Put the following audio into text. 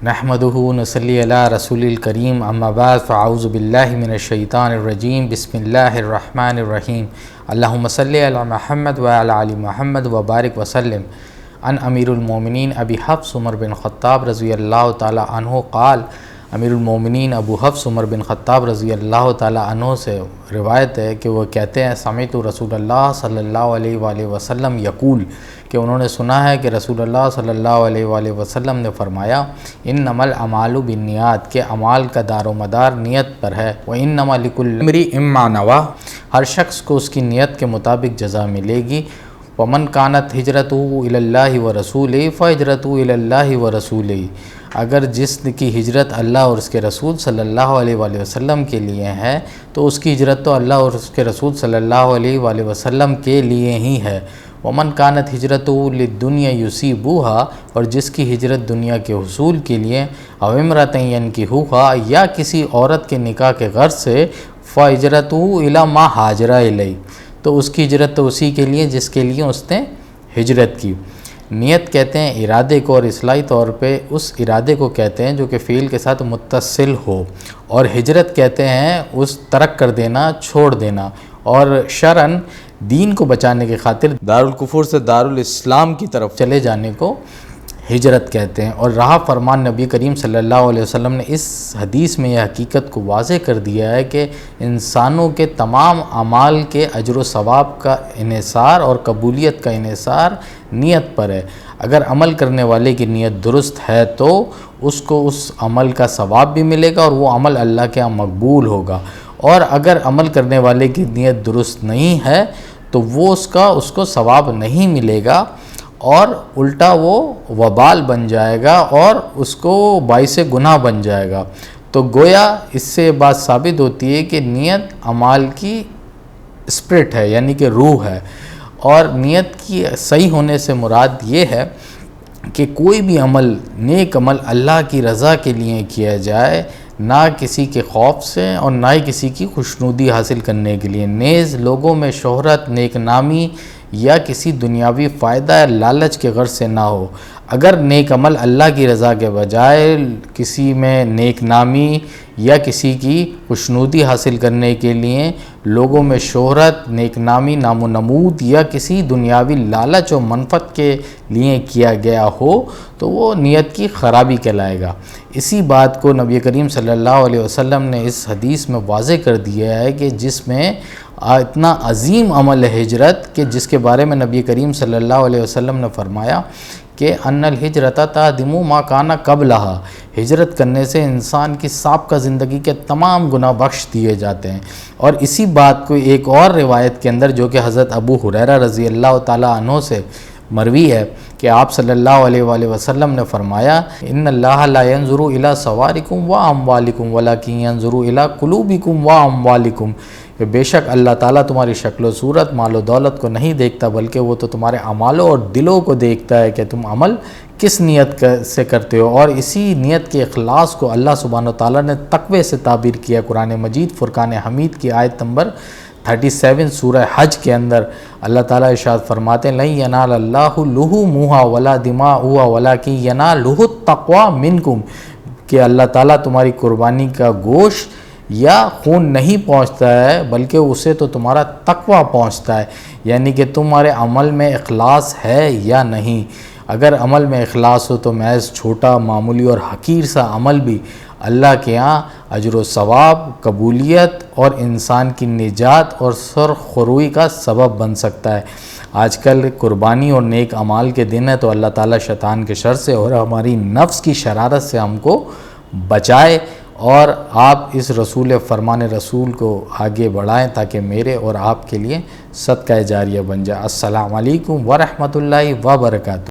نحمدہ ونصلی علی رسول الکریم اما بعد فاعوذ باللہ من الشیطان الرجیم بسم اللہ الرحمن الرحیم اللہم صلی علی محمد وعلی آل محمد وبارک وسلم عن امیر المومنین ابی حفص عمر بن خطاب رضی اللہ تعالی عنہ قال امیر المومنین ابو حفص عمر بن خطاب رضی اللہ تعالی عنہ سے روایت ہے کہ وہ کہتے ہیں سمعت رسول اللہ صلی اللہ علیہ وآلہ وسلم یقول کہ انہوں نے سنا ہے کہ رسول اللہ صلی اللہ علیہ وآلہ وسلم نے فرمایا انما الاعمال بالنیات کہ اعمال کا دار و مدار نیت پر ہے وانما لکل امرئ ما نوی ہر شخص کو اس کی نیت کے مطابق جزا ملے گی ومن کانت ہجرتہ الی اللہ ورسولہ فہجرتہ الی اللہ ورسولہ اگر جس کی ہجرت اللہ اور اس کے رسول صلی اللہ علیہ وآلہ وسلم کے لیے ہے تو اس کی ہجرت تو اللہ اور اس کے رسول صلی اللہ علیہ وآلہ وسلم کے لیے ہی ہے ومن کانت ہجرتہ للدنیا یصیبھا اور جس کی ہجرت دنیا کے حصول کے لیے او امرأۃ ینکحوھا یا کسی عورت کے نکاح کے غرض سے فہجرتہ الی ما ہاجر الیہ تو اس کی ہجرت تو اسی کے لیے جس کے لیے اس نے ہجرت کی۔ نیت کہتے ہیں ارادے کو اور اصطلاحی طور پہ اس ارادے کو کہتے ہیں جو کہ فعل کے ساتھ متصل ہو، اور ہجرت کہتے ہیں اس ترک کر دینا، چھوڑ دینا، اور شرعاً دین کو بچانے کی خاطر دارالکفر سے دارالاسلام کی طرف چلے جانے کو ہجرت کہتے ہیں۔ اور رہا فرمان نبی کریم صلی اللہ علیہ وسلم نے اس حدیث میں یہ حقیقت کو واضح کر دیا ہے کہ انسانوں کے تمام اعمال کے اجر و ثواب کا انحصار اور قبولیت کا انحصار نیت پر ہے۔ اگر عمل کرنے والے کی نیت درست ہے تو اس کو اس عمل کا ثواب بھی ملے گا اور وہ عمل اللہ کے ہاں مقبول ہوگا، اور اگر عمل کرنے والے کی نیت درست نہیں ہے تو وہ اس کو ثواب نہیں ملے گا اور الٹا وہ وبال بن جائے گا اور اس کو باعث گناہ بن جائے گا۔ تو گویا اس سے بات ثابت ہوتی ہے کہ نیت اعمال کی اسپرٹ ہے، یعنی کہ روح ہے، اور نیت کی صحیح ہونے سے مراد یہ ہے کہ کوئی بھی عمل، نیک عمل اللہ کی رضا کے لیے کیا جائے، نہ کسی کے خوف سے اور نہ ہی کسی کی خوشنودی حاصل کرنے کے لیے، نیز لوگوں میں شہرت، نیک نامی یا کسی دنیاوی فائدہ یا لالچ کے غرض سے نہ ہو۔ اگر نیک عمل اللہ کی رضا کے بجائے کسی میں نیک نامی یا کسی کی خوشنودی حاصل کرنے کے لیے لوگوں میں شہرت، نیک نامی، نام و نمود یا کسی دنیاوی لالچ و منفعت کے لیے کیا گیا ہو تو وہ نیت کی خرابی کہلائے گا۔ اسی بات کو نبی کریم صلی اللہ علیہ وسلم نے اس حدیث میں واضح کر دیا ہے کہ جس میں اتنا عظیم عمل ہے ہجرت کہ جس کے بارے میں نبی کریم صلی اللہ علیہ وسلم نے فرمایا کہ ان الہجرۃ تہدم ما کان قبلھا، ہجرت کرنے سے انسان کی سابقہ زندگی کے تمام گناہ بخش دیے جاتے ہیں۔ اور اسی بات کو ایک اور روایت کے اندر جو کہ حضرت ابو ہریرہ رضی اللہ تعالی عنہ سے مروی ہے کہ آپ صلی اللہ علیہ وآلہ وسلم نے فرمایا ان اللہ لا ينظر الی صورکم واموالکم ولکن ينظر الی قلوبکم واموالکم، کہ بے شک اللہ تعالیٰ تمہاری شکل و صورت، مال و دولت کو نہیں دیکھتا بلکہ وہ تو تمہارے اعمالوں اور دلوں کو دیکھتا ہے کہ تم عمل کس نیت سے کرتے ہو۔ اور اسی نیت کے اخلاص کو اللہ سبحانہ وتعالیٰ نے تقوی سے تعبیر کیا قرآن مجید فرقان حمید کی آیت نمبر 37 سورہ حج کے اندر اللہ تعالیٰ ارشاد فرماتے ہیں لن ینال اللہ لحومھا ولا دماؤھا ولکن ینالہ التقوی منکم، کہ اللہ تعالیٰ تمہاری قربانی کا گوشت یا خون نہیں پہنچتا ہے بلکہ اسے تو تمہارا تقوی پہنچتا ہے، یعنی کہ تمہارے عمل میں اخلاص ہے یا نہیں۔ اگر عمل میں اخلاص ہو تو محض چھوٹا، معمولی اور حقیر سا عمل بھی اللہ کے ہاں اجر و ثواب، قبولیت اور انسان کی نجات اور سرخروئی کا سبب بن سکتا ہے۔ آج کل قربانی اور نیک اعمال کے دن ہے تو اللہ تعالیٰ شیطان کے شر سے اور ہماری نفس کی شرارت سے ہم کو بچائے، اور آپ اس رسول فرمان رسول کو آگے بڑھائیں تاکہ میرے اور آپ کے لیے صدقہ جاریہ بن جائے۔ السلام علیکم ورحمۃ اللہ وبرکاتہ۔